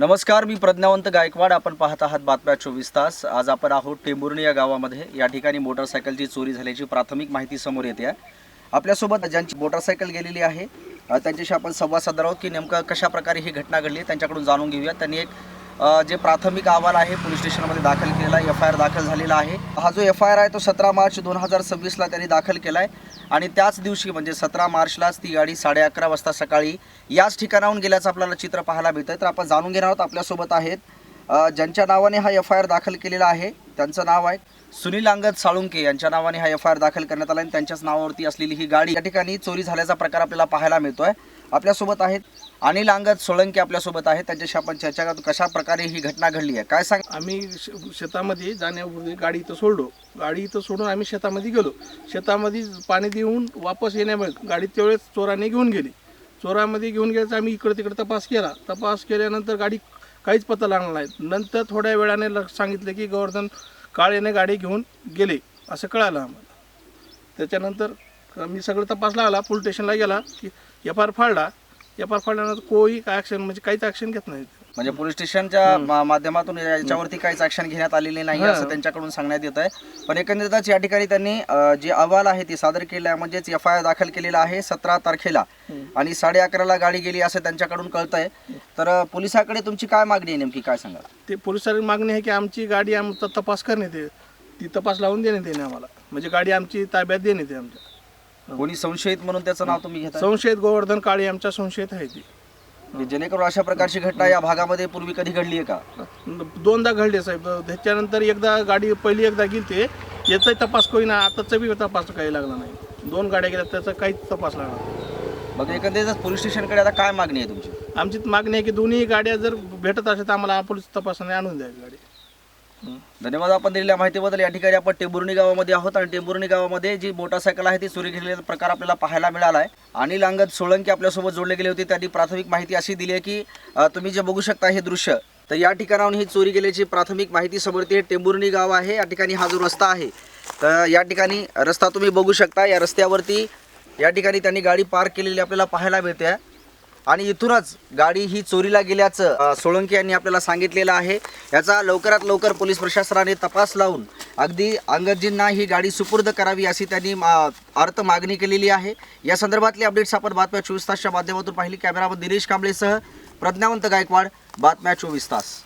नमस्कार, मी प्रज्ञावंत गायकवाड. आपण पाहत आहात बातम्या 24 तास. आज आपण आहोत टेंभुर्णी या गावामध्ये. या ठिकाणी मोटरसायकलची चोरी झाल्याची प्राथमिक माहिती समोर येते आहे. आपल्यासोबत ज्यांची मोटरसायकल गेलेली आहे त्यांच्याशी आपण संवाद साधणार आहोत की नेमकं कशा प्रकारे ही घटना घडली, त्यांच्याकडून जाणून घेऊया. त्यांनी एक जे प्राथमिक अहवाल आहे पोलीस स्टेशनमध्ये दाखल केलेला आहे, एफ आय आर दाखल झालेला आहे. हा जो एफ आय आर आहे तो 17 मार्च 2026ला त्यांनी दाखल केला आहे आणि त्याच दिवशी म्हणजे 17 मार्चलाच ती गाडी 11:30 वाजता सकाळी याच ठिकाणाहून गेल्याचं आपल्याला चित्र पाहायला मिळतं. तर आपण जाणून घेणार आहोत. आपल्यासोबत आहेत ज्यांच्या नावाने हा एफ आय आर दाखल केलेला आहे. त्यांचं नाव आहे सुनील अंगद साळुंके. यांच्या नावाने हा एफ आय आर दाखल करण्यात आला आणि त्यांच्याच नावावरती असलेली ही गाडी या ठिकाणी चोरी झाल्याचा प्रकार आपल्याला पाहायला मिळतोय. आपल्यासोबत आहेत अनिल अंगद सोळंके. आपल्यासोबत आहेत, त्यांच्याशी आपण चर्चा करतो कशा प्रकारे ही घटना घडली आहे. काय सांग. आम्ही शेतामध्ये जाण्यापूर्वी गाडी इथं सोडलो. गाडी इथं सोडून आम्ही शेतामध्ये गेलो. शेतामध्ये पाणी देऊन वापस येण्यामुळे गाडी त्यावेळेस चोराने घेऊन गेली. चोरामध्ये घेऊन गेल्याचा आम्ही इकडे तिकडे तपास केला. तपास केल्यानंतर गाडी काहीच पत्ता लागला नाही. नंतर थोड्या वेळाने सांगितलं की गोवर्धन काळेने गाडी घेऊन गेले असं कळालं आम्हाला. त्याच्यानंतर मी सगळं तपास लागला, पोलीस स्टेशनला गेला की एफ आय आर फाडला. एफ आय आर फाडल्यानंतर कोई ॲक्शन म्हणजे काहीच ॲक्शन घेत नाही. म्हणजे पोलीस स्टेशनच्या माध्यमातून याच्यावरती काहीच ॲक्शन घेण्यात आलेली नाही असं त्यांच्याकडून सांगण्यात येत आहे. पण एकंदरीतच या ठिकाणी त्यांनी जे अहवाल आहे ते सादर केलं आहे, म्हणजेच एफ आय आर दाखल केलेला आहे 17 तारखेला आणि 11:30ला गाडी गेली असं त्यांच्याकडून कळतं आहे. तर पोलिसांकडे तुमची काय मागणी आहे नेमकी, काय सांगा. ते पोलिसांची मागणी आहे की आमची गाडी आमचा तपास करण्यात येते, ती तपास लावून देण्यात येणे आम्हाला, म्हणजे गाडी आमची ताब्यात देण्यात येते. आमच्या कोणी संशयित म्हणून त्याचं नाव तुम्ही घेता? संशयित गोवर्धन काळे आमच्या संशयित आहे ती. जेणेकरून अशा प्रकारची घटना या भागामध्ये पूर्वी कधी घडली आहे का? दोनदा घडले साहेब. त्याच्यानंतर एकदा गाडी पहिली एकदा गेली, ते याचाही तपास कोणी ना, आताचा बी तपास काही लागला नाही. 2 गाड्या गेल्या त्याचा काहीच तपास लागला नाही. मग एकंदरीतच पोलीस स्टेशनकडे आता काय मागणी आहे तुमची? आमची मागणी आहे की दोन्ही गाड्या जर भेटत असेल तर आम्हाला पोलीस तपासाने आणून द्यावी गाडी. धन्यवाद आपण दिलेल्या माहितीबद्दल. या ठिकाणी आपण टेंभुर्णी गावामध्ये आहोत आणि टेंभुर्णी गावामध्ये जी मोटरसायकल आहे ती चोरी गेलेला प्रकार आपल्याला पाहायला मिळाला आहे. अनिल अंगद सोळंके आपल्यासोबत जोडले गेले होते. त्यांनी प्राथमिक माहिती अशी दिली आहे की तुम्ही जे बघू शकता हे दृश्य, तर या ठिकाणाहून ही चोरी गेल्याची प्राथमिक माहिती समोर येते. टेंभुर्णी गाव आहे. या ठिकाणी हा जो रस्ता आहे, तर या ठिकाणी रस्ता तुम्ही बघू शकता. या रस्त्यावरती या ठिकाणी त्यांनी गाडी पार्क केलेली आपल्याला पाहायला मिळते आहे आणि इथूनच गाडी ही चोरीला गेल्याचं सोळंके यांनी आपल्याला सांगितलेलं आहे. याचा लवकरात लवकर पोलीस प्रशासनाने तपास लावून अगदी अंगदजींना ही गाडी सुपूर्द करावी अशी त्यांनी अर्थ मागणी केलेली आहे. या संदर्भातली अपडेट्स आपण बातम्या 24 तासच्या माध्यमातून पाहिली. कॅमेरामन दिनेश कांबळेसह प्रज्ञावंत गायकवाड, बातम्या 24 तास.